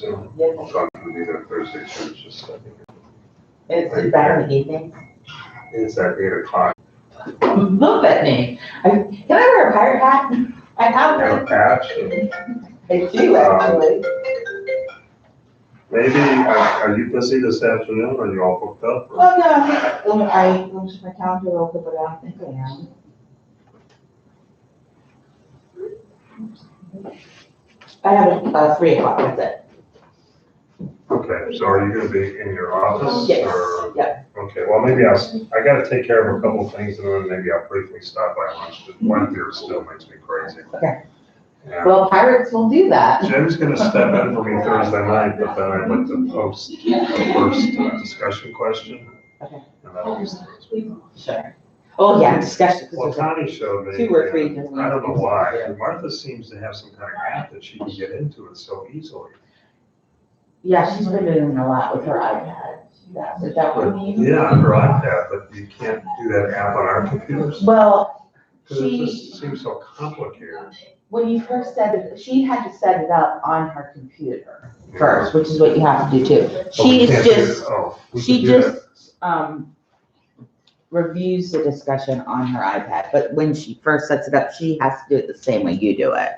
soon. Yes. So I'm gonna be there Thursday, so it's just, It's better in the evening. it's at 8:00. Look at me. Can I wear a pirate hat? I have Have a one. patch. I do actually. Maybe, are you busy this afternoon? Are you all booked up? or- Oh, no, I looked at my calendar real quick, but I don't think I am. I have 3 o'clock, that's it. Okay, so are you gonna be in your office? Yes, or- yeah. Okay, well, maybe I gotta take care of a couple of things and then maybe I'll briefly stop by lunch, but one beer still makes me crazy. Okay. Yeah. Well, pirates will do that. Jim's gonna step in for me Thursday night, but then I'd like to post the first discussion question. Okay. And that'll be through. Sure. Oh, yeah, discussion. 'Cause Well, there's a- Connie showed me. 2 or 3 and different I don't know things why. there. Martha seems to have some kind of app that she can get into it so easily. Yeah, she's been doing a lot with her iPad. Yeah, is that what you mean? Yeah, on her iPad, but you can't do that app on our computers. Well, Because it she, just seems so complicated. when you first set it, she had to set it up on her computer first, which is what you have to do too. Oh, we She's can't do it. just, Oh, we she can do that. just, reviews the discussion on her iPad, but when she first sets it up, she has to do it the same way you do it.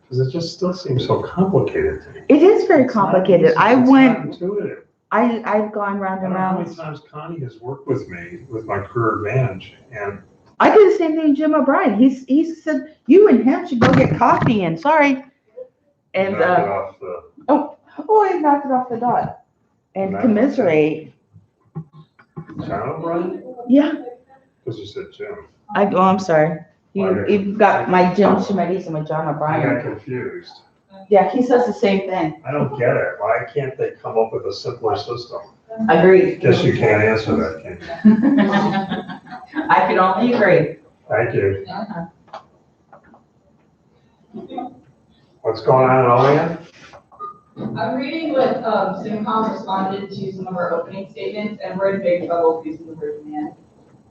Because it just still seems so complicated to me. It is very It's not complicated. easy. I It's went, not intuitive. I've gone round I don't and know how many round. times Connie has worked with me with my career advantage, and I did the same thing to Jim O'Brien. He said, you and him should go get coffee and sorry. And, knocked it off the, oh, I knocked it off the dot. And Nice. commiserate. John O'Brien? Yeah, Because you said Jim. I'm sorry. You've got my Jim Schmidt and my John I got O'Brien. confused. Yeah, he says the same thing. I don't get it. Why can't they come up with a simpler system? Agreed. Guess you can't answer that, can you? I can only agree. Thank you. Uh-huh. What's going on in Olean? I'm reading what SimCom responded to some of our opening statements, and we're in big trouble using the word demand.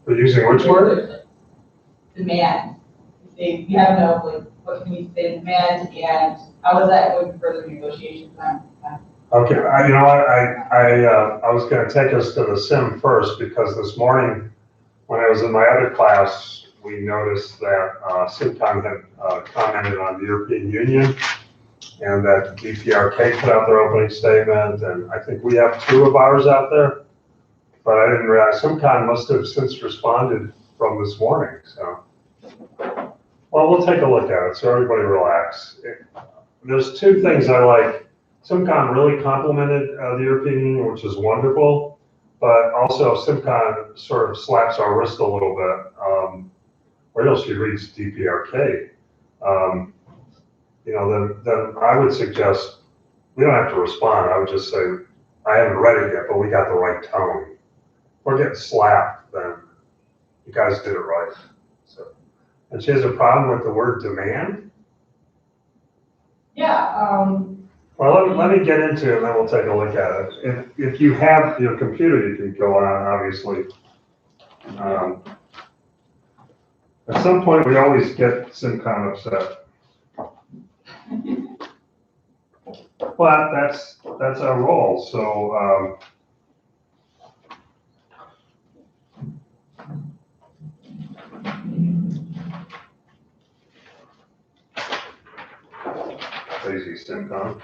We're using which word? Demand. We have no, like, what can we say, demand, and how is that going further negotiations on? Okay, you know what, I was gonna take us to the sim first, because this morning, when I was in my other class, we noticed that SimCom had commented on the European Union, and that DPRK put out their opening statement, and I think we have 2 of ours out there, but I didn't realize SimCom must have since responded from this morning, so. Well, we'll take a look at it, so everybody relax. There's 2 things I like. SimCom really complimented the European Union, which is wonderful, but also SimCom sort of slaps our wrist a little bit. Wait till she reads DPRK. You know, then I would suggest, we don't have to respond, I would just say, I haven't read it yet, but we got the right tone. If we're getting slapped, then you guys did it right. So, and she has a problem with the word demand? Yeah, Well, let me get into it, and then we'll take a look at it. If you have your computer, you can go on, obviously. At some point, we always get SimCom upset. But that's our role, so, crazy SimCom.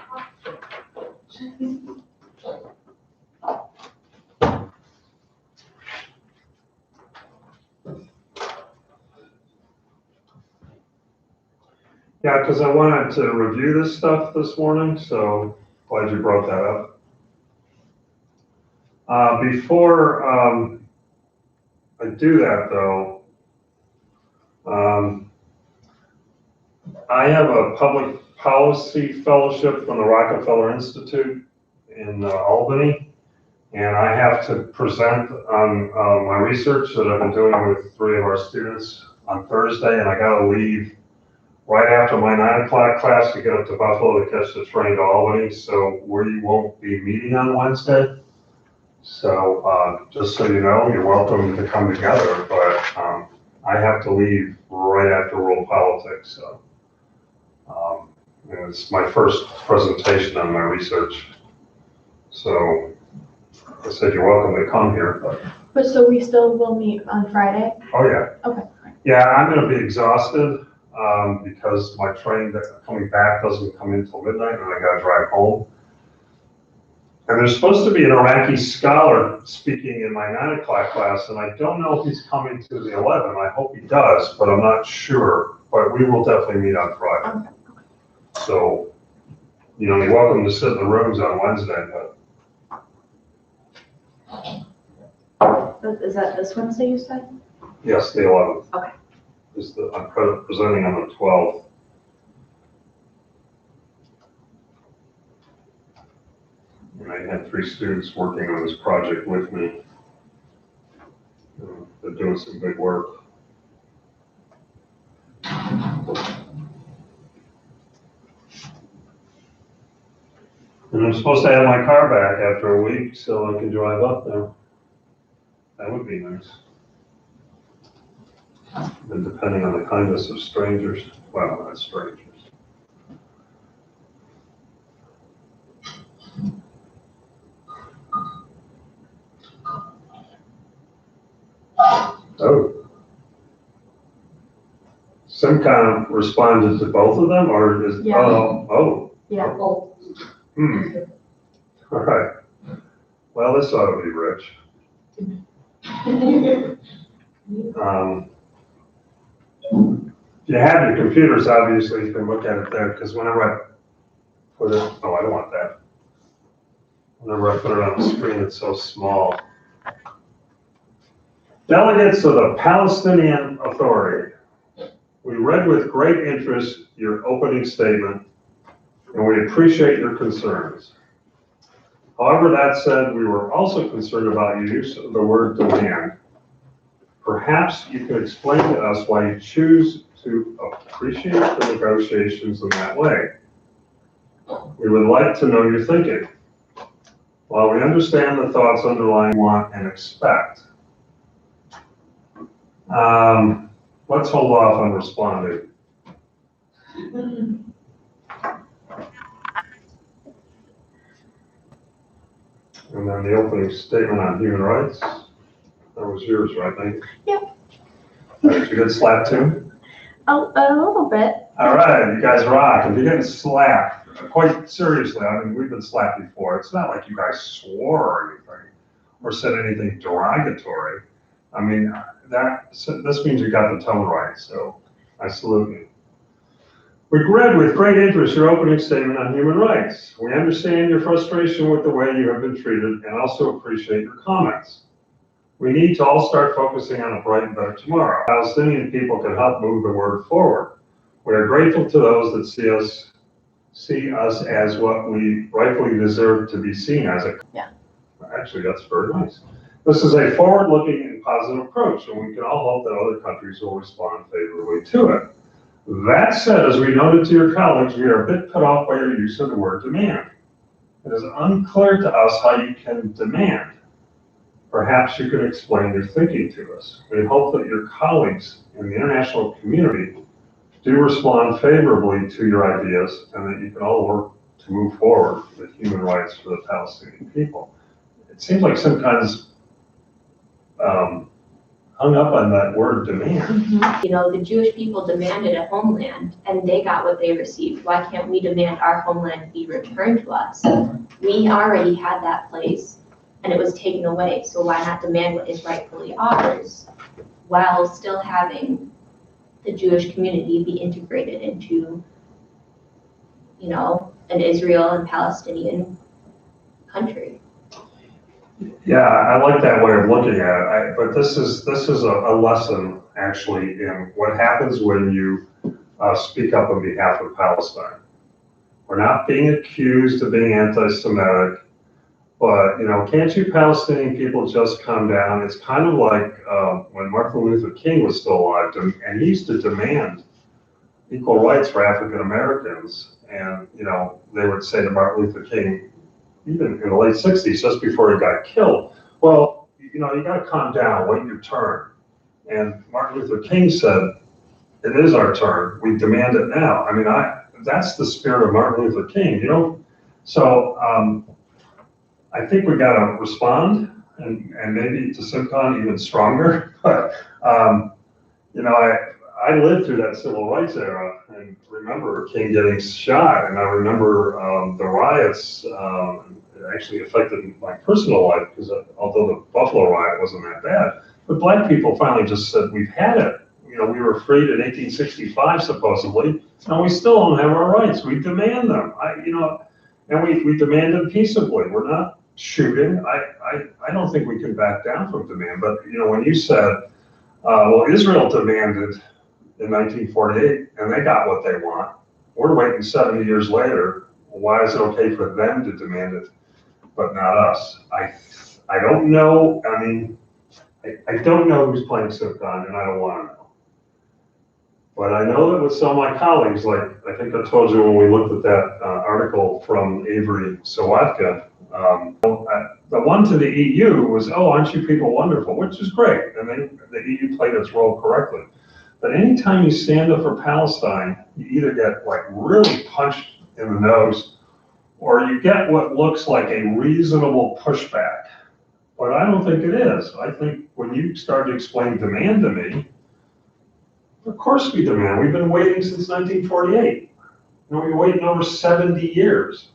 Yeah, because I wanted to review this stuff this morning, so glad you brought that up. Before I do that, though, I have a public policy fellowship from the Rockefeller Institute in Albany, and I have to present on my research that I've been doing with 3 of our students on Thursday, and I got to leave right after my 9 o'clock class to get up to Buffalo to catch the train to Albany, so we won't be meeting on Wednesday. So just so you know, you're welcome to come together, but I have to leave right after world politics, so And it's my first presentation on my research. So I said, you're welcome to come here, But so we still will meet on Friday? oh yeah. Okay. Yeah, I'm gonna be exhausted, because my train coming back doesn't come in till midnight and I gotta drive home. And there's supposed to be an Iraqi scholar speaking in my 9 o'clock class, and I don't know if he's coming to the 11. I hope he does, but I'm not sure. But we will definitely meet on Friday. Okay. So, you're welcome to sit in the rooms on Wednesday, but Is that this Wednesday you said? yes, the 11th. Okay. I'm presenting on the 12th. And I had 3 students working on this project with me. They're doing some big work. And I'm supposed to have my car back after a week so I can drive up there. That would be nice. And depending on the kindness of strangers, well, not strangers. Oh. SimCon responded to both of them, or is, Yeah. oh, Yeah. Oh, all right. Well, this ought to be rich. If you have your computers, obviously, you can look at it there, because whenever I put it, oh, I don't want that. Whenever I put it on the screen, it's so small. Delegates of the Palestinian Authority, we read with great interest your opening statement, and we appreciate your concerns. However, that said, we were also concerned about your use of the word demand. Perhaps you could explain to us why you choose to appreciate the negotiations in that way. We would like to know your thinking. While we understand the thoughts underlying want and expect, let's hold off on responding. And then the opening statement on human rights. That was yours, right, Nate? Yep. Did you get slapped too? A little bit. All right, you guys rock. If you're getting slapped, quite seriously, I mean, we've been slapped before. It's not like you guys swore or anything or said anything derogatory. I mean, this means you got the tone right, so I salute you. We read with great interest your opening statement on human rights. We understand your frustration with the way you have been treated and also appreciate your comments. We need to all start focusing on a bright and better tomorrow. Palestinian people can help move the word forward. We are grateful to those that see us as what we rightfully deserve to be seen as. Yeah. Actually, that's very nice. This is a forward-looking and positive approach, and we can all hope that other countries will respond favorably to it. That said, as we noted to your colleagues, we are a bit put off by your use of the word demand. It is unclear to us how you can demand. Perhaps you could explain your thinking to us. We hope that your colleagues in the international community do respond favorably to your ideas and that you can all work to move forward with human rights for the Palestinian people. It seems like some kind of hung up on that word demand. You know, the Jewish people demanded a homeland and they got what they received. Why can't we demand our homeland be returned to us? We already had that place and it was taken away. So why not demand what is rightfully ours while still having the Jewish community be integrated into, you know, an Israel and Palestinian country? Yeah, I like that way of looking at it. But this is a lesson actually in what happens when you speak up on behalf of Palestine. We're not being accused of being anti-Semitic, but can't you Palestinian people just calm down? It's kind of like when Martin Luther King was still alive, and he used to demand equal rights for African Americans, and they would say to Martin Luther King, even in the late 60s, just before he got killed, well, you got to calm down, wait your turn. And Martin Luther King said, it is our turn, we demand it now. I mean, that's the spirit of Martin Luther King, you know? So, I think we gotta respond and maybe to Simcon even stronger, but, you know, I lived through that civil rights era and remember King getting shot, and I remember the riots. It actually affected my personal life because although the Buffalo riot wasn't that bad, but black people finally just said, we've had it. You know, we were freed in 1865 supposedly, and we still don't have our rights. We demand them. And we demand them peaceably. We're not shooting. I don't think we can back down from demand. But you know, when you said, well, Israel demanded in 1948, and they got what they want. We're waiting 70 years later. Why is it okay for them to demand it, but not us? I don't know. I mean, I don't know who's playing Simcon, and I don't want to know. But I know that with some of my colleagues, like I think I told you when we looked at that article from Avery Sawatka, the one to the EU was, oh, aren't you people wonderful, which is great. And the EU played its role correctly. But anytime you stand up for Palestine, you either get like really punched in the nose, or you get what looks like a reasonable pushback. But I don't think it is. I think when you start to explain demand to me, of course we demand. We've been waiting since 1948. You know, we've been waiting over 70 years.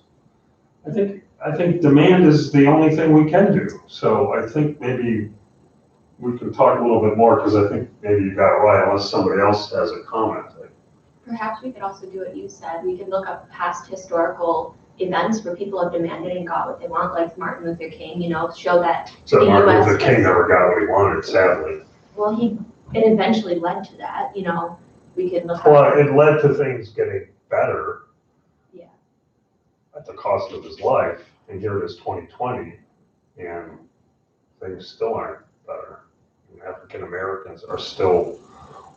I think demand is the only thing we can do. So I think maybe we can talk a little bit more, because I think maybe you got it right, unless somebody else has a comment. Perhaps we could also do what you said. We could look up past historical events where people have demanded and got what they want, like Martin Luther King, you know, show that So the Martin US Luther King was- never got what he wanted, sadly. Well, it eventually led to that, you know, we could look Well, up. it led to things getting better. Yeah. At the cost of his life, and here it is 2020, and things still aren't better. African Americans are still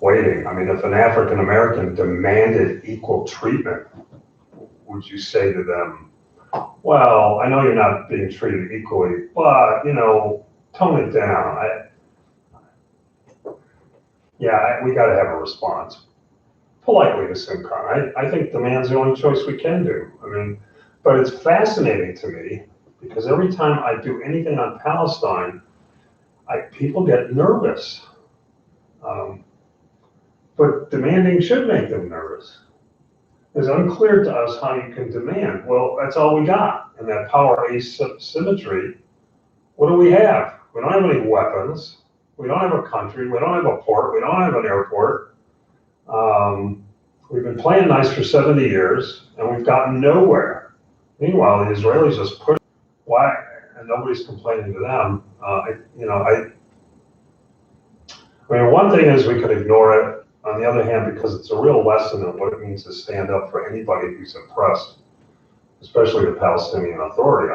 waiting. I mean, if an African American demanded equal treatment, would you say to them, well, I know you're not being treated equally, but, you know, tone it down. We got to have a response. Politely to Simcon. I think demand's the only choice we can do. I mean, but it's fascinating to me because every time I do anything on Palestine, people get nervous. But demanding should make them nervous. It's unclear to us how you can demand. Well, that's all we got. And that power asymmetry, what do we have? We don't have any weapons. We don't have a country. We don't have a port. We don't have an airport. We've been playing nice for 70 years, and we've gotten nowhere. Meanwhile, the Israelis just push. Why? And nobody's complaining to them. I mean, one thing is we could ignore it. On the other hand, because it's a real lesson in what it means to stand up for anybody who's oppressed, especially the Palestinian Authority.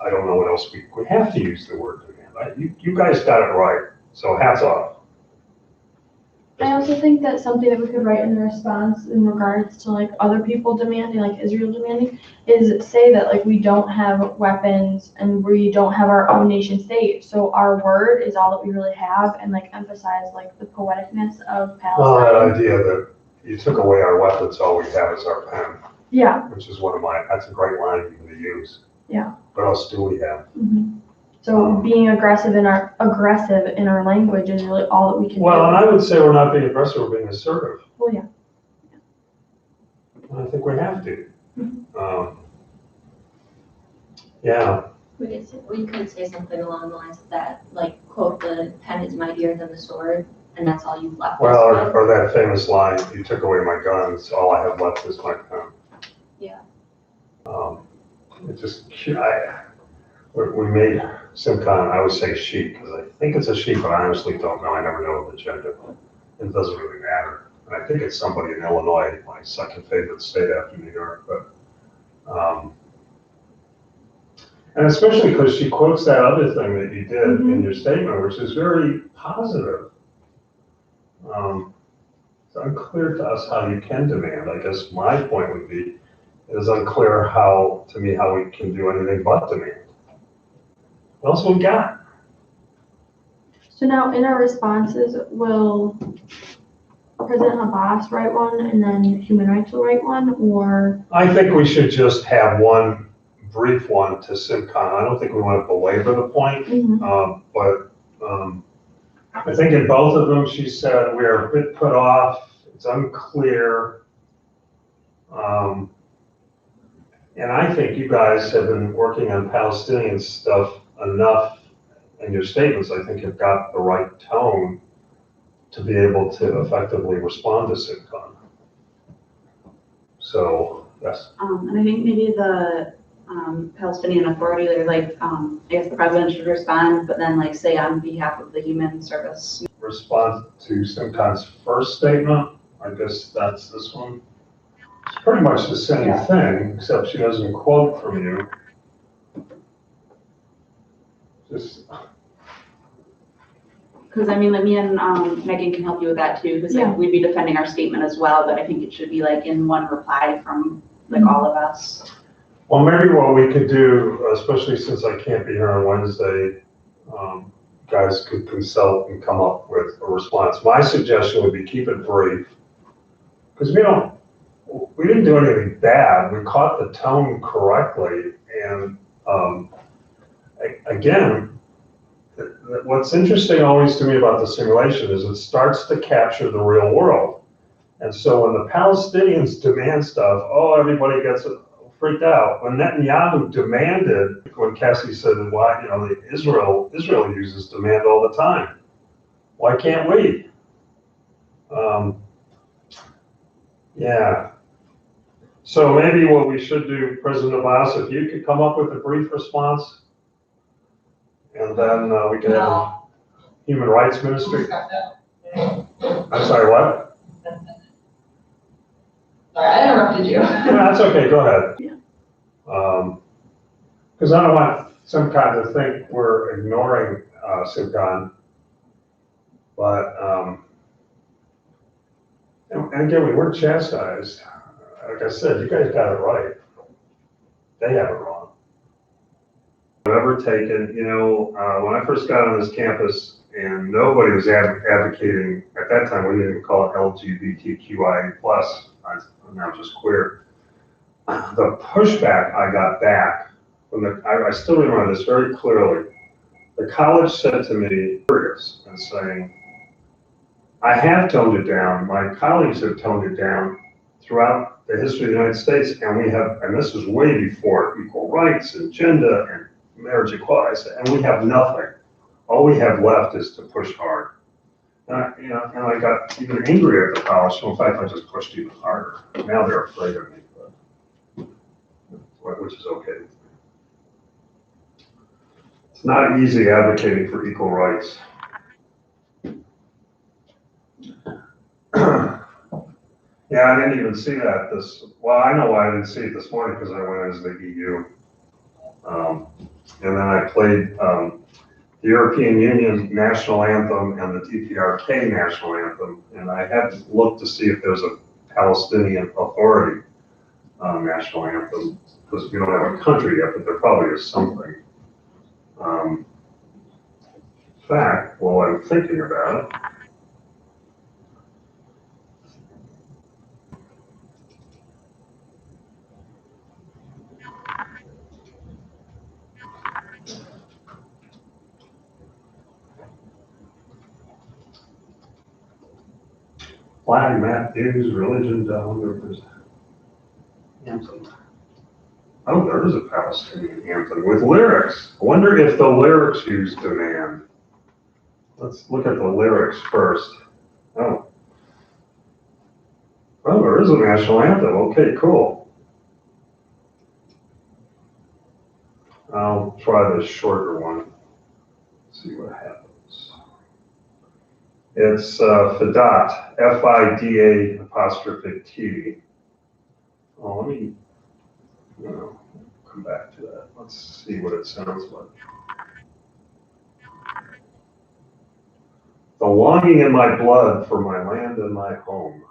I don't know what else we have to use the word demand. You guys got it right. So hats off. I also think that something that we could write in the response in regards to like other people demanding, like Israel demanding, is say that like we don't have weapons and we don't have our own nation state. So our word is all that we really have, and like emphasize like the poeticness of Well, that Palestine. idea that you took away our weapons, all we have is our pen, Yeah. which is that's a great line even to use. Yeah. What else do we have? Mm-hmm. So being aggressive in our language is really all that we can Well, and do. I would say we're not being aggressive, we're being assertive. Well, yeah. And I think we have to. Mhm. Yeah. We could say something along the lines of that, like, quote, the pen is mightier than the sword, and that's all you've left Well, us with. or that famous line, you took away my guns, all I have left is my pen. Yeah. It just, we made Simcon, I always say she, because I think it's a she, but I honestly don't know. I never know the gender. It doesn't really matter. And I think it's somebody in Illinois, my second favorite state after New York. But, and especially because she quotes that other thing that you did in your statement, which is very positive. It's unclear to us how you can demand. I guess my point would be, it is unclear to me how we can do anything but demand. What else we got? So now in our responses, we'll President Abbas write one and then Human Rights will write one, or? I think we should just have one brief one to SimCon. I don't think we want to belabor the point, but I think in both of them, she said, we are a bit put off, it's unclear. And I think you guys have been working on Palestinian stuff enough in your statements. I think you've got the right tone to be able to effectively respond to SimCon. So, yes. And I think maybe the Palestinian Authority, or like, I guess the president should respond, but then like say on behalf of the Human Service. Respond to SimCon's first statement, I guess that's this one. It's pretty much the same thing, except she doesn't quote from you. Just, Because I mean, like me and Megan can help you with that too, because Yeah. like we'd be defending our statement as well, but I think it should be like in one reply from like all of us. well, maybe what we could do, especially since I can't be here on Wednesday, guys could consult and come up with a response. My suggestion would be keep it brief, because we didn't do anything bad. We caught the tone correctly, and again, what's interesting always to me about the simulation is it starts to capture the real world. And so when the Palestinians demand stuff, everybody gets freaked out. When Netanyahu demanded, when Cassie said, why, Israel uses demand all the time. Why can't we? Yeah. So maybe what we should do, President Abbas, if you could come up with a brief response, and then we can have Human Rights Ministry. I'm sorry, what? Sorry, I interrupted you. No, that's okay, go ahead. Yeah. Because I don't want SimCon to think we're ignoring SimCon, but, and again, we weren't chastised. Like I said, you guys got it right. They have it wrong. Ever taken, when I first got on this campus and nobody was advocating, at that time, we didn't even call it LGBTQIA+, I'm now just queer. The pushback I got back, I still remember this very clearly. The college said to me, curious, and saying, I have toned it down, my colleagues have toned it down throughout the history of the United States, and this is way before equal rights and gender and marriage equality, and we have nothing. All we have left is to push hard. And I got even angry at the college, so in fact, I just pushed even harder. Now they're afraid of me, which is okay with me. It's not easy advocating for equal rights. Yeah, I didn't even see that well, I know why I didn't see it this morning, because I went as the EU. And then I played the European Union national anthem and the DPRK national anthem, and I had to look to see if there's a Palestinian Authority national anthem, because we don't have a country yet, but there probably is something. In fact, while I'm thinking about it, Flag, map, news, religion, there's anthem. Oh, there is a Palestinian anthem with lyrics. I wonder if the lyrics use demand. Let's look at the lyrics first. Oh, there is a national anthem. Okay, cool. I'll try the shorter one. See what happens. It's FIDA, FIDA apostrophe T. Oh, let me come back to that. Let's see what it sounds like. The longing in my blood for my land and my home.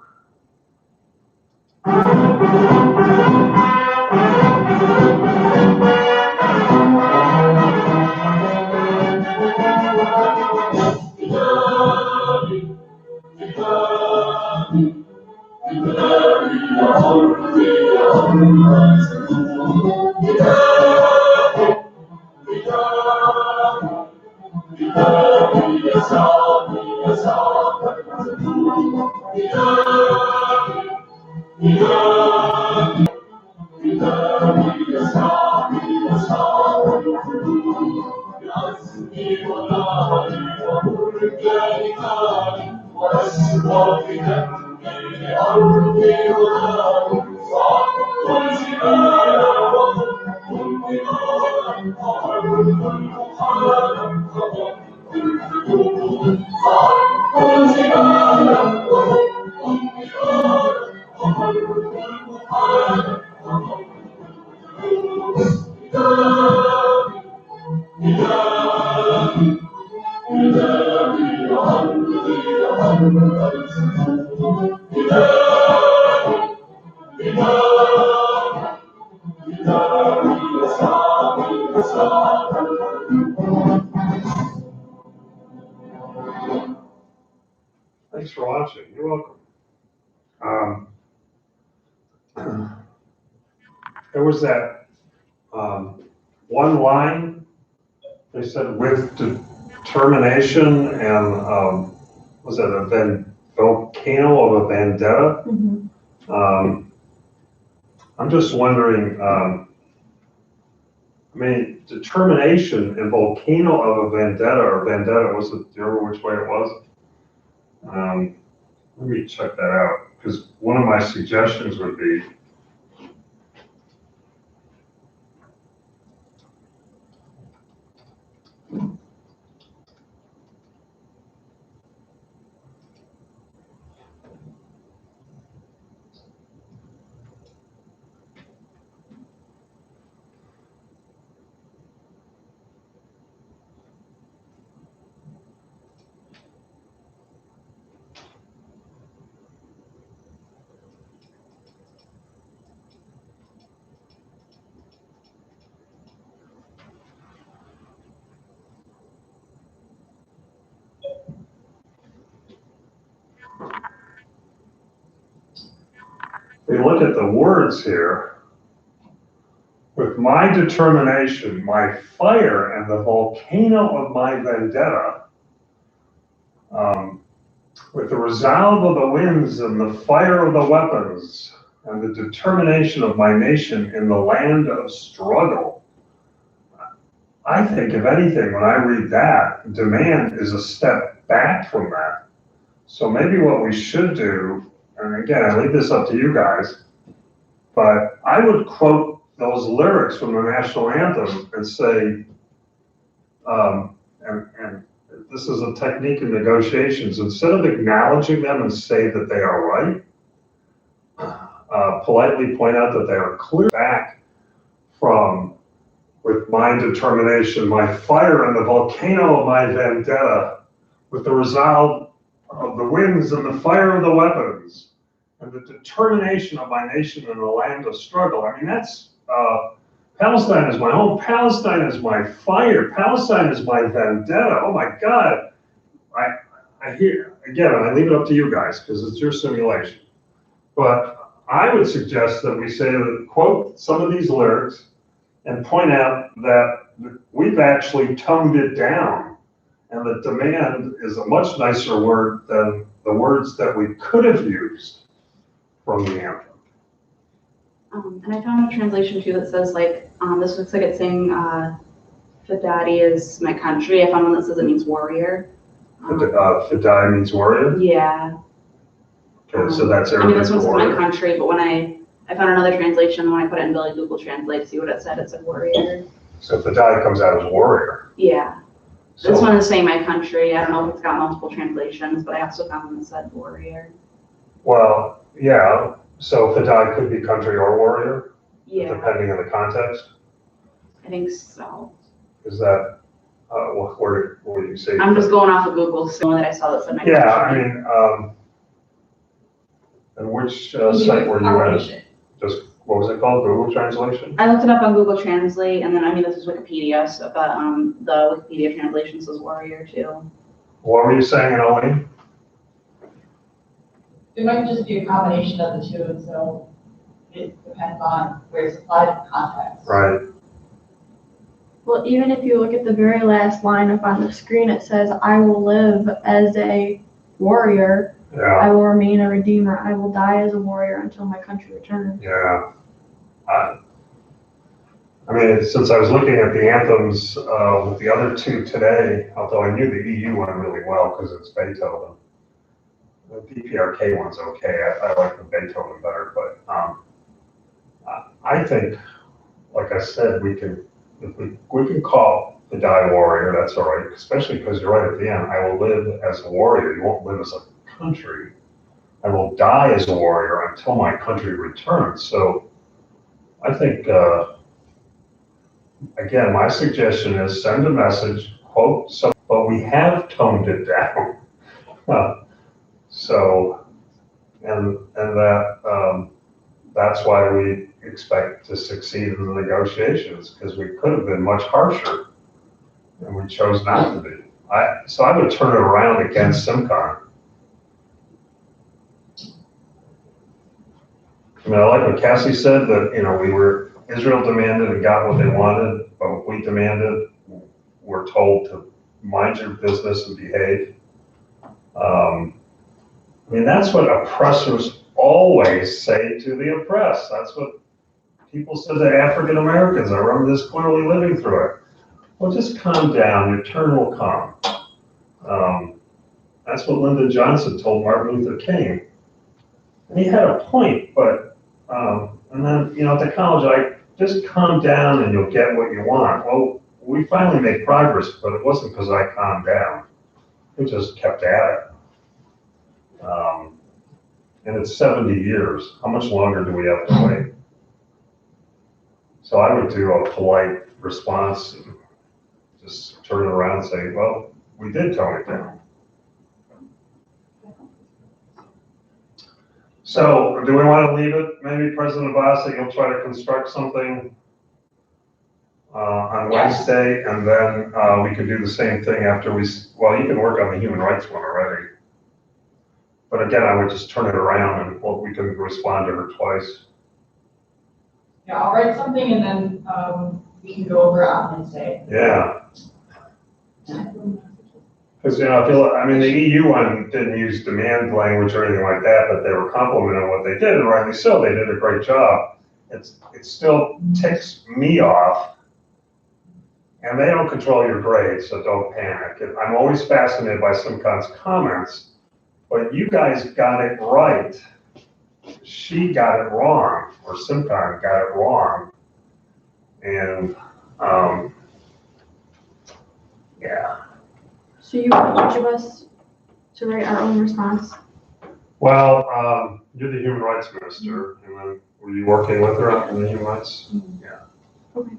Thanks for watching. You're welcome. There was that one line, they said with determination and, was it a volcano of a vendetta? I'm just wondering, I mean, determination and volcano of a vendetta, or vendetta, was it, do you remember which way it was? Let me check that out, because one of my suggestions would be, if you look at the words here, with my determination, my fire, and the volcano of my vendetta, with the resolve of the winds and the fire of the weapons, and the determination of my nation in the land of struggle. I think, if anything, when I read that, demand is a step back from that. So maybe what we should do, and again, I leave this up to you guys, but I would quote those lyrics from the national anthem and say, and this is a technique in negotiations, instead of acknowledging them and say that they are right, politely point out that they are clear back from, with my determination, my fire, and the volcano of my vendetta, with the resolve of the winds and the fire of the weapons, and the determination of my nation in the land of struggle. I mean, that's, Palestine is my home, Palestine is my fire, Palestine is my vendetta. Oh my God. I hear, again, I leave it up to you guys because it's your simulation. But I would suggest that we say that, quote some of these lyrics and point out that we've actually toned it down, and that demand is a much nicer word than the words that we could have used from the anthem. And I found a translation too that says like, this looks like it's saying, Fidadi is my country. I found one that says it means warrior. Fidai means warrior? Yeah. Okay, so that's I mean, Arabic this for one's my warrior. country, but when I found another translation, when I put it in Billy Google Translate, see what it said warrior. So Fidai comes out as warrior. Yeah. So, This one is saying my country. I don't know if it's got multiple translations, but I also found one that said warrior. well, yeah, so Fidai could be country or warrior, Yeah, depending on the context. I think so. Is that, what do you say? I'm just going off of Google, so one that I saw that said my country. Yeah, I mean, and which site were you at? Just, what was it called, Google Translation? I looked it up on Google Translate, and then, I mean, this is Wikipedia, so, but, the Wikipedia translation says warrior too. What were you saying, Elaine? It might just be a combination of the two, and so it depends on where it's applied in context. Right, Well, even if you look at the very last line up on the screen, it says, "I will live as a warrior. Yeah, I will remain a redeemer. I will die as a warrior until my country returns." yeah. I mean, since I was looking at the anthems with the other two today, although I knew the EU one really well because it's Beethoven. The DPRK one's okay. I like the Beethoven better, but I think, like I said, we can call the Die Warrior. That's all right, especially because you're right at the end. I will live as a warrior. You won't live as a country. I will die as a warrior until my country returns. So I think. Again, my suggestion is send a message, quote, so, but we have toned it down. So, and that's why we expect to succeed in the negotiations, because we could have been much harsher, and we chose not to be. So I would turn it around against SimCon. I mean, I like what Cassie said, that, Israel demanded and got what they wanted, but what we demanded, we're told to mind your business and behave. I mean, that's what oppressors always say to the oppressed. That's what people said to African Americans. I remember this clearly living through it. Well, just calm down, your turn will come. That's what Lyndon Johnson told Martin Luther King. And he had a point, but, and then, at the college, just calm down and you'll get what you want. Well, we finally made progress, but it wasn't because I calmed down. We just kept at it. And it's 70 years. How much longer do we have to wait? So I would do a polite response and just turn it around and say, well, we did tone it down. So do we want to leave it? Maybe President Abbasi, you'll try to construct something on Wednesday, and then we can do the same thing after you can work on the human rights one already. But again, I would just turn it around and we can respond to her twice. Yeah, I'll write something and then we can go over it on Wednesday. Yeah. Because, I mean, the EU one didn't use demand language or anything like that, but they were complimenting what they did, and rightly so, they did a great job. It still ticks me off, and they don't control your grade, so don't panic. I'm always fascinated by SimCon's comments, but you guys got it right. She got it wrong, or SimCon got it wrong. And, yeah. So you want each of us to write our own response? Well, you're the human rights minister, and then were you working with her on the human rights? Yeah. Okay.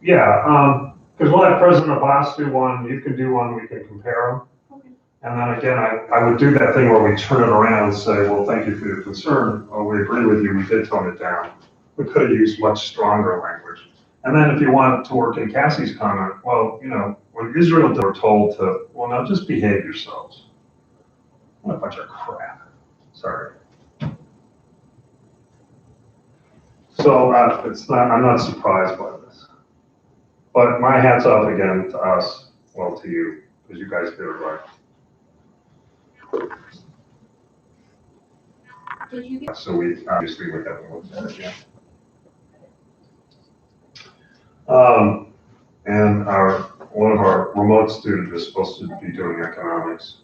Yeah, because we'll have President Abbas do one, you can do one, we can compare them. Okay. And then again, I would do that thing where we turn it around and say, well, thank you for your concern. Oh, we agree with you, we did tone it down. We could have used much stronger language. And then if you want to work in Cassie's comment, well, when Israel were told to, well, now just behave yourselves. What a bunch of crap. Sorry. So I'm not surprised by this. But my hat's off again to us, well, to you, because you guys did it right. Did you get? So we obviously would have to look at it again. And one of our remote students is supposed to be doing economics.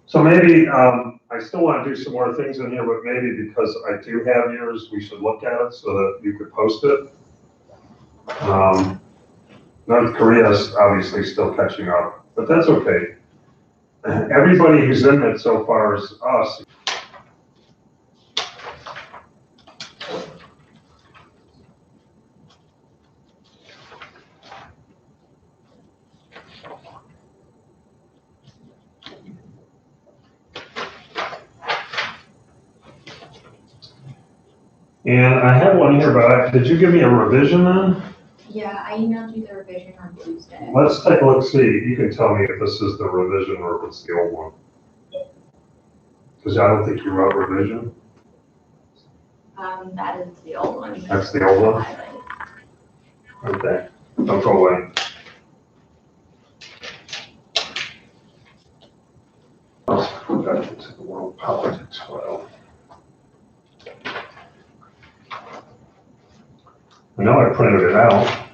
So maybe, I still want to do some more things in here, but maybe because I do have yours, we should look at it so that you could post it. North Korea is obviously still catching up, but that's okay. Everybody who's in it so far is us. And I have one here, but did you give me a revision then? Yeah, I emailed you the revision on Tuesday. Let's take a look, see, you can tell me if this is the revision or if it's the old one. Because I don't think you wrote revision. That is the old one. That's the old one? Highlighted. Okay, don't go away. world politics well. I know I printed it out.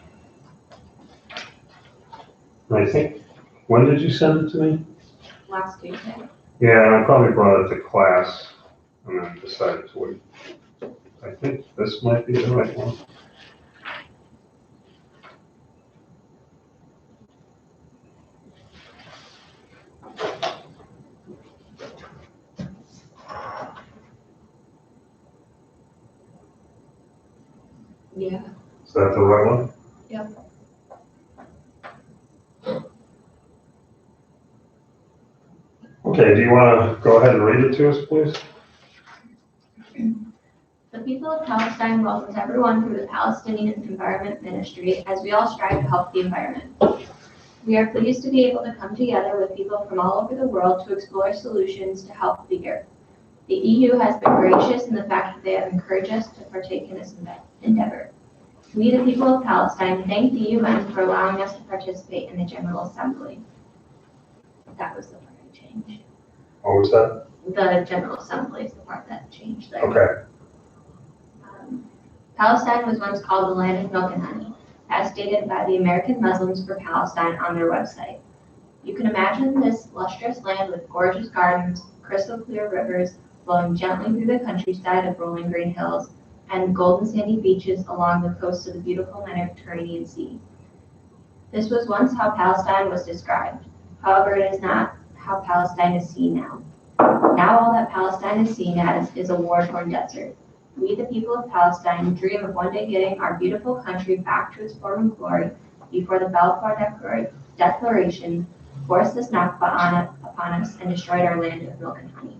And I think, when did you send it to me? Last Tuesday. Yeah, and I probably brought it to class and then decided to wait. I think this might be the right one. Yeah. Is that the right one? Yep. Okay, do you want to go ahead and read it to us, please? The people of Palestine welcomes everyone through the Palestinian Environment Ministry as we all strive to help the environment. We are pleased to be able to come together with people from all over the world to explore solutions to help the earth. The EU has been gracious in the fact that they have encouraged us to partake in this endeavor. We, the people of Palestine, thank the UN for allowing us to participate in the General Assembly. That was the part I changed. What was that? The General Assembly is the part that changed there. Okay. Palestine was once called the land of milk and honey, as stated by the American Muslims for Palestine on their website. You can imagine this lustrous land with gorgeous gardens, crystal clear rivers flowing gently through the countryside of rolling green hills, and golden sandy beaches along the coast of the beautiful Mediterranean Sea. This was once how Palestine was described. However, it is not how Palestine is seen now. Now all that Palestine is seen as is a war-torn desert. We, the people of Palestine, dream of one day getting our beautiful country back to its former glory before the Balfour Declaration forced this Nakba upon us and destroyed our land of milk and honey.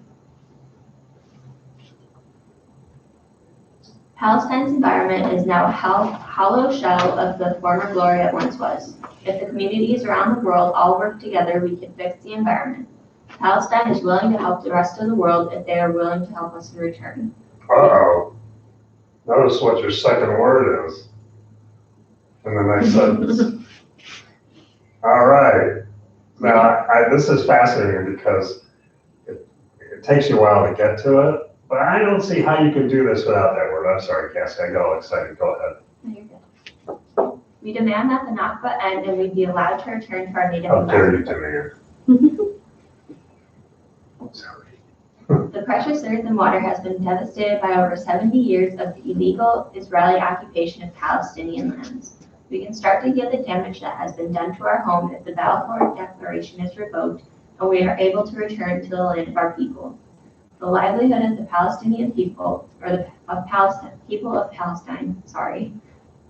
Palestine's environment is now a hollow shell of the former glory it once was. If the communities around the world all work together, we can fix the environment. Palestine is willing to help the rest of the world if they are willing to help us in return. Uh-oh. Notice what your second word is in the next sentence. All right. Now, this is fascinating because it takes you a while to get to it, but I don't see how you can do this without that word. I'm sorry, Cassie, I got all excited. Go ahead. No, you're good. We demand that the Nakba end and we be allowed to return to our native How dare you environment. demand? Sorry. The precious earth and water has been devastated by over 70 years of the illegal Israeli occupation of Palestinian lands. We can start to heal the damage that has been done to our home if the Balfour Declaration is revoked and we are able to return to the land of our people. The livelihood of the Palestinian people, or people of Palestine,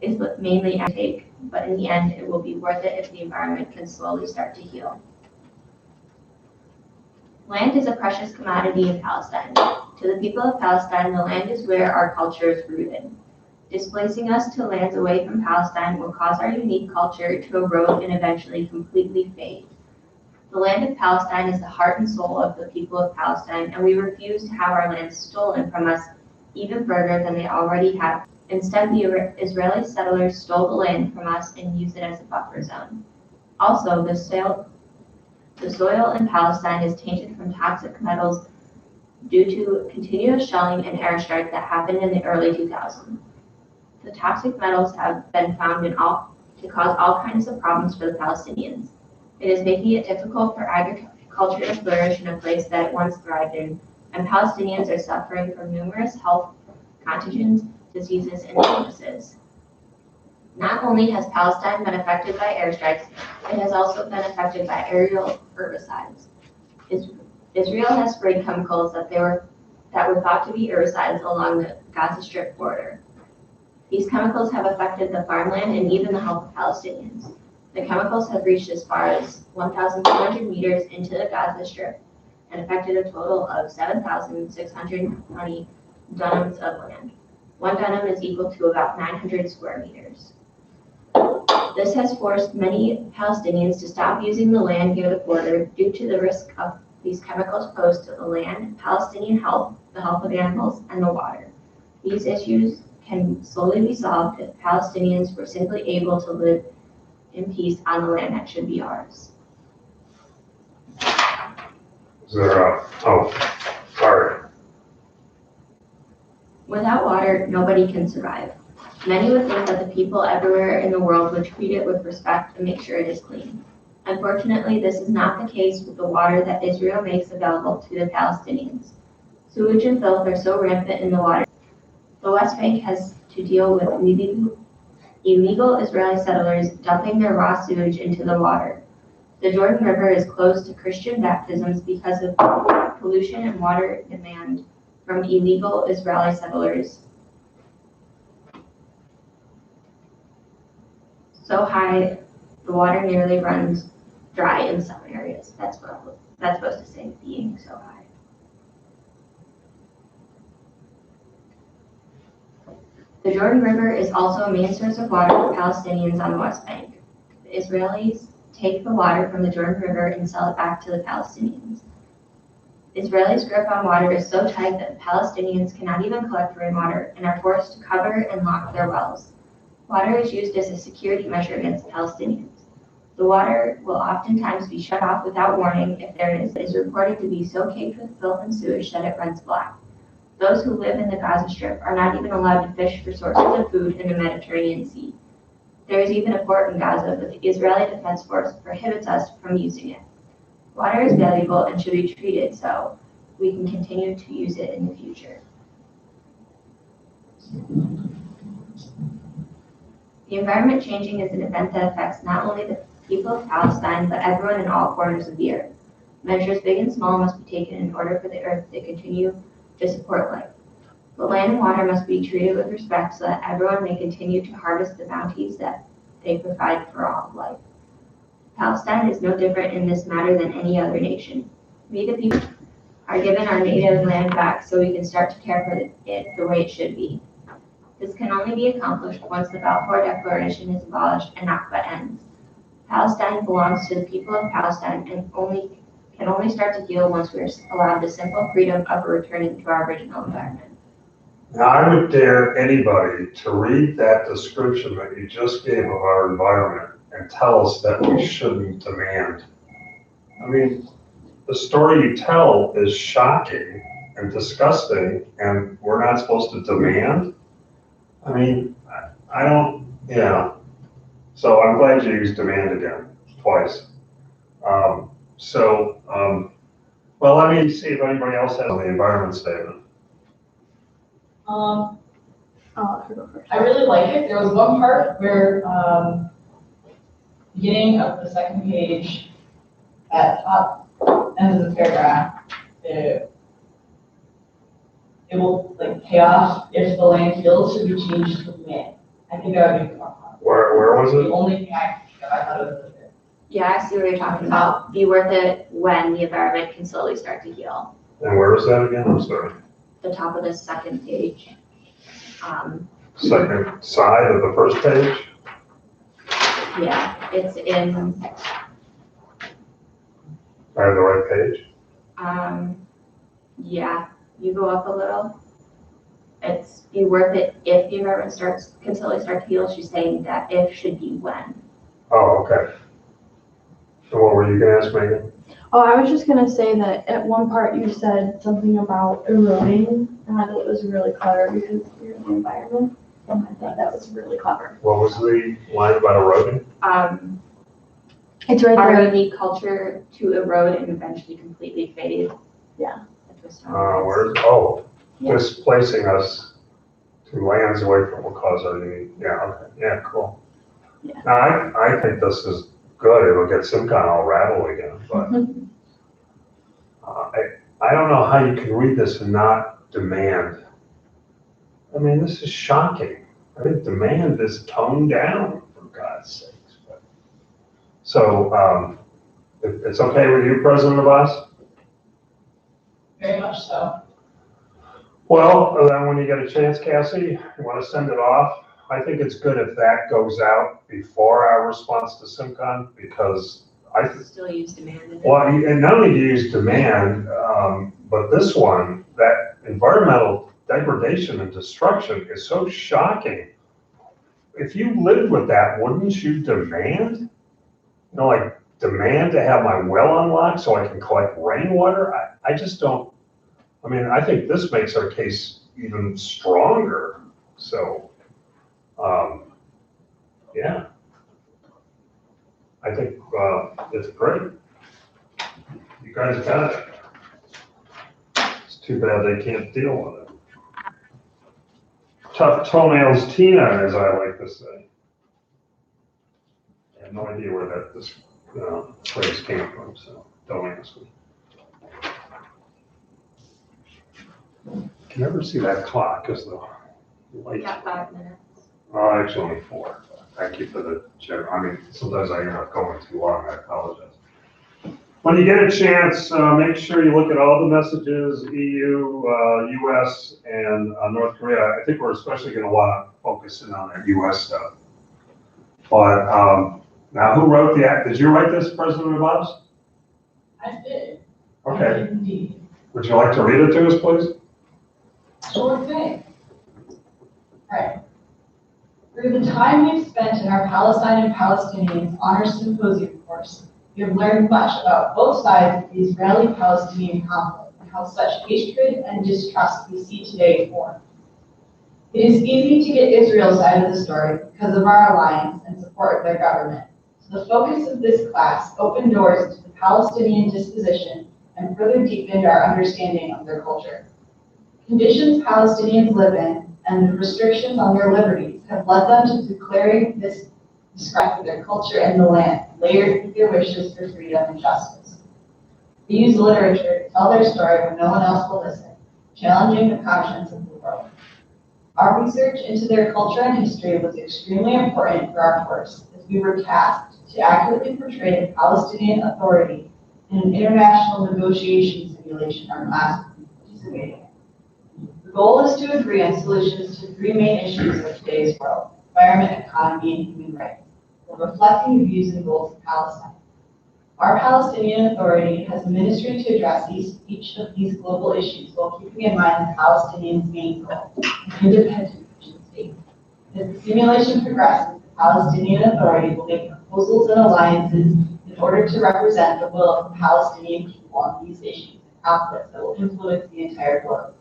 is mainly at stake, but in the end, it will be worth it if the environment can slowly start to heal. Land is a precious commodity in Palestine. To the people of Palestine, the land is where our culture is rooted. Displacing us to lands away from Palestine will cause our unique culture to erode and eventually completely fade. The land of Palestine is the heart and soul of the people of Palestine, and we refuse to have our land stolen from us even further than they already have. Instead, the Israeli settlers stole the land from us and used it as a buffer zone. Also, the soil in Palestine is tainted from toxic metals due to continuous shelling and airstrikes that happened in the early 2000s. The toxic metals have been found to cause all kinds of problems for the Palestinians. It is making it difficult for agriculture to flourish in a place that it once thrived in, and Palestinians are suffering from numerous health contagions, diseases, and illnesses. Not only has Palestine been affected by airstrikes, it has also been affected by aerial herbicides. Israel has sprayed chemicals that were thought to be herbicides along the Gaza Strip border. These chemicals have affected the farmland and even the health of Palestinians. The chemicals have reached as far as 1,200 meters into the Gaza Strip and affected a total of 7,620 dunams of land. 1 dunam is equal to about 900 square meters. This has forced many Palestinians to stop using the land near the border due to the risk of these chemicals posed to the land, Palestinian health, the health of animals, and the water. These issues can slowly be solved if Palestinians were simply able to live in peace on the land that should be ours. Is there Without water, nobody can survive. Many would think that the people everywhere in the world would treat it with respect and make sure it is clean. Unfortunately, this is not the case with the water that Israel makes available to the Palestinians. Sewage and filth are so rampant in the water. The West Bank has to deal with illegal Israeli settlers dumping their raw sewage into the water. The Jordan River is closed to Christian baptisms because of pollution and water demand from illegal Israeli settlers so high the water nearly runs dry in some areas. That's supposed to say being so high. The Jordan River is also a main source of water for Palestinians on the West Bank. The Israelis take the water from the Jordan River and sell it back to the Palestinians. Israelis' grip on water is so tight that Palestinians cannot even collect rainwater and are forced to cover and lock their wells. Water is used as a security measure against Palestinians. The water will oftentimes be shut off without warning if there is reported to be so caked with filth and sewage that it runs black. Those who live in the Gaza Strip are not even allowed to fish for sources of food in the Mediterranean Sea. There is even a port in Gaza, but the Israeli Defense Force prohibits us from using it. Water is valuable and should be treated so we can continue to use it in the future. The environment changing is an event that affects not only the people of Palestine, but everyone in all corners of the earth. Measures big and small must be taken in order for the earth to continue to support life. The land and water must be treated with respect so that everyone may continue to harvest the bounties that they provide for all life. Palestine is no different in this matter than any other nation. We, the people, are given our native land back so we can start to care for it the way it should be. This can only be accomplished once the Balfour Declaration is abolished and Nakba ends. Palestine belongs to the people of Palestine and can only start to heal once we are allowed the simple freedom of returning to our original environment. Now, I would dare anybody to read that description that you just gave of our environment and tell us that we shouldn't demand. I mean, the story you tell is shocking and disgusting, and we're not supposed to demand? I mean, I don't, yeah. So I'm glad you used demand again, twice. Well, let me see if anybody else has on the environment statement. I'll let her go first. I really like it. There was one part where, beginning of the second page, at top end of the paragraph, it will like pay off if the land heals should be changed to land. I think that would be more fun. Where was The it? only thing I thought it was good. Yeah, I see what you're talking about. Be worth it when the environment can slowly start to heal. And where is that again? I'm sorry. The top of the second page. Second side of the first page? Yeah, it's in, I have the right page? yeah, you go up a little. It's be worth it if the environment can slowly start to heal. She's saying that if should be when. Oh, okay. So what were you gonna ask, Megan? Oh, I was just gonna say that at one part you said something about eroding, and I thought it was really clever because you're in the environment, and I thought that was really clever. What was the line about eroding? It's right Our there. unique culture to erode and eventually completely fade. Yeah. Displacing us to lands away from what cause our unique, yeah, okay, yeah, cool. Yeah. Now, I think this is good, it'll get SimCon all rattled again, but I don't know how you can read this and not demand. I mean, this is shocking. I think demand is toned down, for God's sakes. But, so, it's okay with you, President Abbas? Very much so. Well, then when you get a chance, Cassie, you want to send it off? I think it's good if that goes out before our response to SimCon, because I Still use demand. in it. well, and not only do you use demand, but this one, that environmental degradation and destruction is so shocking. If you lived with that, wouldn't you demand? You know, like demand to have my well unlocked so I can collect rainwater? I just don't. I mean, I think this makes our case even stronger. So, yeah. I think, it's great. You guys got it. It's too bad they can't deal with it. Tough toenails Tina, as I like to say. I have no idea where this phrase came from, so don't ask me. Can you ever see that clock as the light? Got 5 minutes. Oh, actually only 4. Thank you for the general, I mean, sometimes I end up going too long, I apologize. When you get a chance, make sure you look at all the messages, EU, US, and North Korea. I think we're especially gonna wanna focus in on that US stuff. But, now who wrote the act? Did you write this, President Abbas? I did. Okay, Indeed. would you like to read it to us, please? Sure thing. Alright. Through the time we've spent in our Palestine and Palestinians Honor Symposium course, we have learned much about both sides of the Israeli-Palestinian conflict and how such hatred and distrust we see today form. It is easy to get Israel's side of the story because of our alliance and support of their government. So the focus of this class opened doors to the Palestinian disposition and further deepened our understanding of their culture. Conditions Palestinians live in and the restrictions on their liberties have led them to declaring this respect for their culture and the land, layered with their wishes for freedom and justice. They use literature to tell their story when no one else will listen, challenging the conscience of the world. Our research into their culture and history was extremely important for our course, as we were tasked to accurately portray the Palestinian Authority in an international negotiation simulation our class participated in. The goal is to agree on solutions to 3 main issues of today's world: environment, economy, and human rights, while reflecting the views and goals of Palestine. Our Palestinian Authority has a ministry to address each of these global issues while keeping in mind the Palestinians' main goal, an independent nation state. As the simulation progresses, the Palestinian Authority will make proposals and alliances in order to represent the will of the Palestinian people on these issues and conflicts that will influence the entire globe.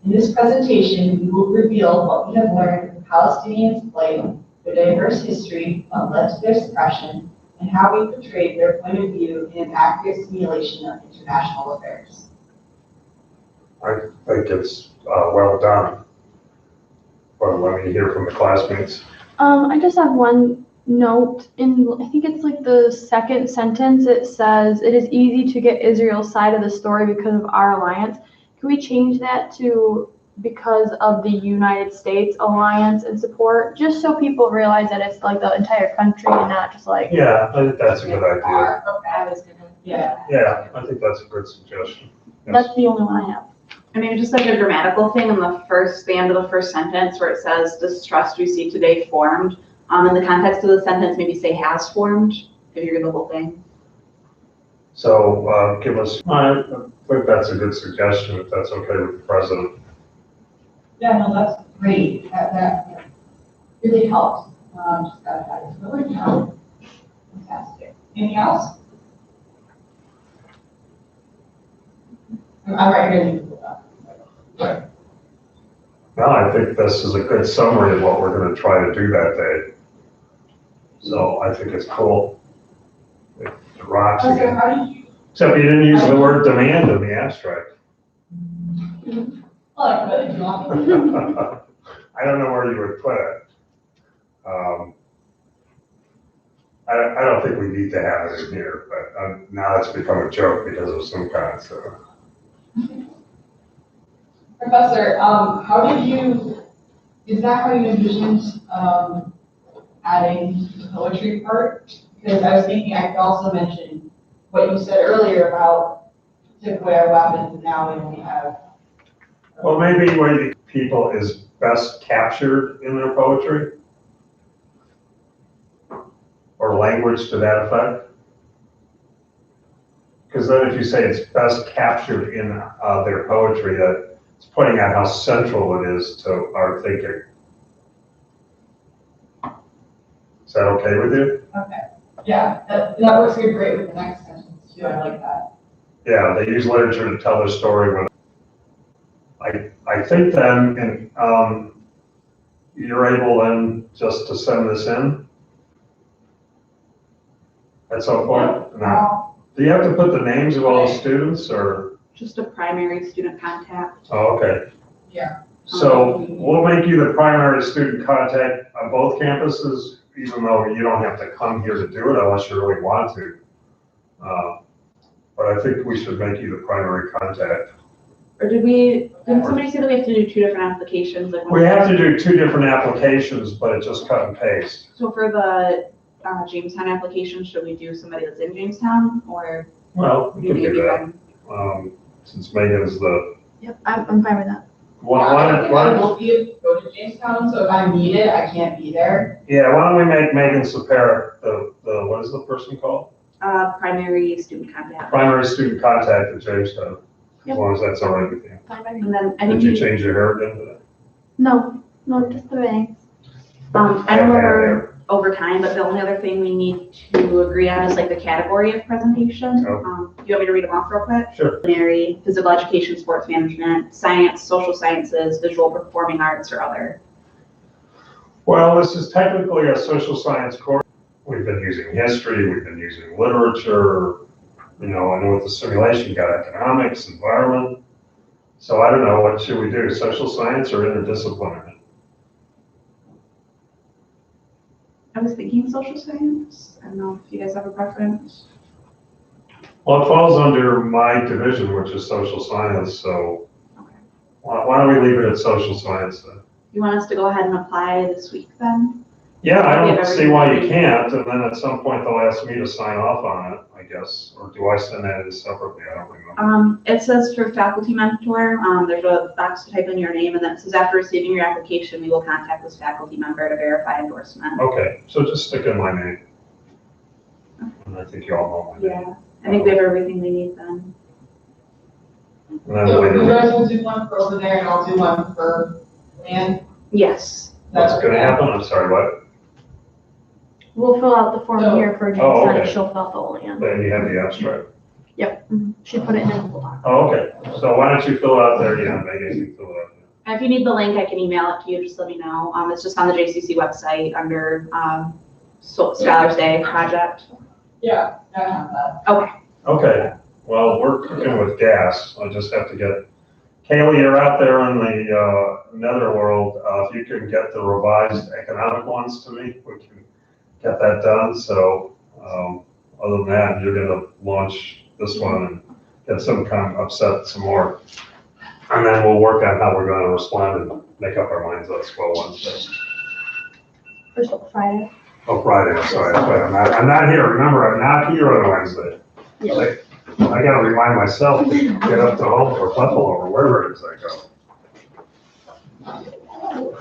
In this presentation, we will reveal what we have learned of the Palestinians' plight, their diverse history, what led to their suppression, and how we portrayed their point of view in an accurate simulation of international affairs. I think it's, well done. Well, let me hear from the classmates. I just have one note I think it's like the second sentence. It says, "It is easy to get Israel's side of the story because of our alliance." Can we change that to because of the United States alliance and support, just so people realize that it's like the entire country and not just like. Yeah, I think that's a good idea. I was gonna. Yeah. Yeah, I think that's a good suggestion. Yes. That's the only one I have. I mean, just like a grammatical thing in the end of the first sentence where it says distrust we see today formed. In the context of the sentence, maybe say has formed, if you read the whole thing. So, give us, I think that's a good suggestion, if that's okay with the president. Yeah, no, that's great. That really helps. Just got that. It's really helpful. Fantastic. Anything else? I'm right here to do that. No, I think this is a good summary of what we're gonna try to do that day. So I think it's cool. It rocks So again. how did you, Except you didn't use the word demand in the abstract. well, I could, you want me to? I don't know where you would put it. I don't think we need to have it in here, but now it's become a joke because of some kind, so. Professor, is that how you envisioned adding the poetry part? Because I was thinking I could also mention what you said earlier about took away our weapons and now we only have. Well, maybe where the people is best captured in their poetry? Or language to that effect? Because then if you say it's best captured in their poetry, that it's pointing out how central it is to our thinking. Is that okay with you? Okay, yeah, that works good great with the next sentence too, I like that. Yeah, they use literature to tell their story when I think then, you're able then just to send this in? At some point? No. Do you have to put the names of all the students or? Just a primary student contact. Oh, okay. Yeah. So we'll make you the primary student contact on both campuses, even though you don't have to come here to do it unless you really want to. But I think we should make you the primary contact. Or didn't somebody say that we have to do 2 different applications? Like We have to do 2 different applications, but it's just cut and paste. So for the Jamestown application, should we do somebody that's in Jamestown or? Well, we can maybe do that, since Megan's the, Yep, I'm fine with that. why don't, We'll go to Jamestown, so if I need it, I can't be there. yeah, why don't we make Megan Sapara what is the person called? Primary student contact. Primary student contact at Jamestown, as Yep. long as that's all right with you. Fine by me. And then I Did think you we, change your hair again today? No, just the bangs. I don't remember over time, but the only other thing we need to agree on is like the category of presentation. Oh. Do you want me to read them off real quick? Sure. Culinary, physical education, sports management, science, social sciences, visual performing arts, or other. Well, this is technically a social science course. We've been using history, we've been using literature, I know with the simulation, you got economics, environment. So I don't know, what should we do, social science or interdisciplinary? I was thinking social science. I don't know if you guys have a preference. Well, it falls under my division, which is social science, so Okay. why don't we leave it at social science then? You want us to go ahead and apply this week then? Yeah, I Yeah, don't see why you can't, and then at some point they'll ask me to sign off on it, I guess, or do I send that in separately? I don't remember. It says for faculty mentor, there's a box to type in your name and then it says after receiving your application, we will contact this faculty member to verify endorsement. Okay, so just stick in my name. And I think you all know my name. Yeah, I think we have everything we need then. And then So you later, guys will do one for over there and I'll do one for land. Yes. what's gonna happen? I'm sorry, what? We'll fill out the form So- here for Oh, Jamestown, and okay. she'll fill out the land. Then you have the abstract. She put it in a Google Doc. Oh, okay, so why don't you fill it out there, Megan, you fill it out there. And if you need the link, I can email it to you, just let me know. It's just on the JCC website under, Scholars Day project. Yeah, I have that. Okay, well, we're cooking with gas, I just have to get, Kaylee, you're out there in the, netherworld, if you can get the revised economic ones to me, we can get that done, so, other than that, you're gonna launch this one and get some kind of upset some more. And then we'll work on how we're gonna respond and make up our minds on Swell Wednesday. First Friday. Oh, Friday, I'm sorry, that's right, I'm not here, remember, I'm not here on Wednesday. Yeah. Like, I gotta remind myself to get up to home or Buffalo or wherever it is I go.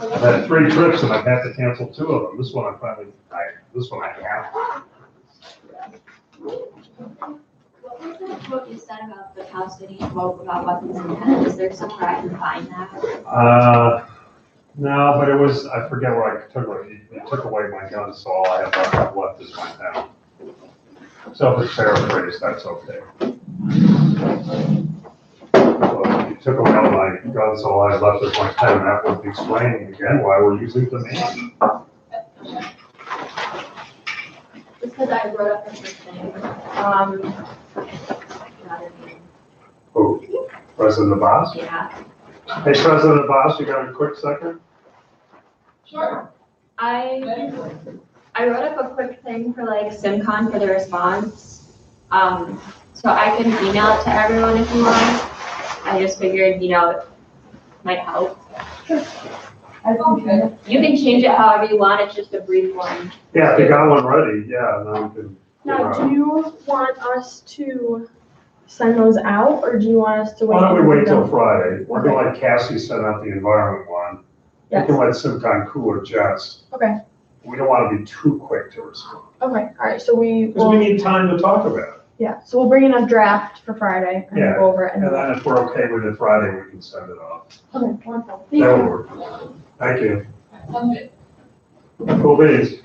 I've had 3 trips and I've had to cancel 2 of them, this one I have. What you said about the Cal City vote about weapons and guns, is there somewhere I can find that? No, but it was, I forget where I took it, he took away my gun, so all I have left is my pen. So if it's paraphrased, that's okay. Well, he took away all my guns, so all I have left is my pen, that would explain again why we're using the name. Just because I wrote up the first thing. Who? President Abbas? Yeah. Hey, President Abbas, you got a quick second? Sure. I wrote up a quick thing for like SimCon for the response. So I can email it to everyone if you want. I just figured, it might help. Okay. You can change it however you want, it's just a brief one. Yeah, if you got one ready, yeah, then we can. Now, do you want us to send those out, or do you want us to wait? Why don't we and wait do till them? Friday? We're gonna let Cassie send out the environment one. We Yes. can let Simcon Cooler Jets. Okay, We don't wanna be too quick to respond, okay, all right, so we because we will, need time to talk about it. yeah, so we'll bring in a draft for Friday and Yeah, go over it. And then if we're okay with it Friday, we can send it off. Okay, wonderful. That would work. Thank you. Sounds good. Cool beans.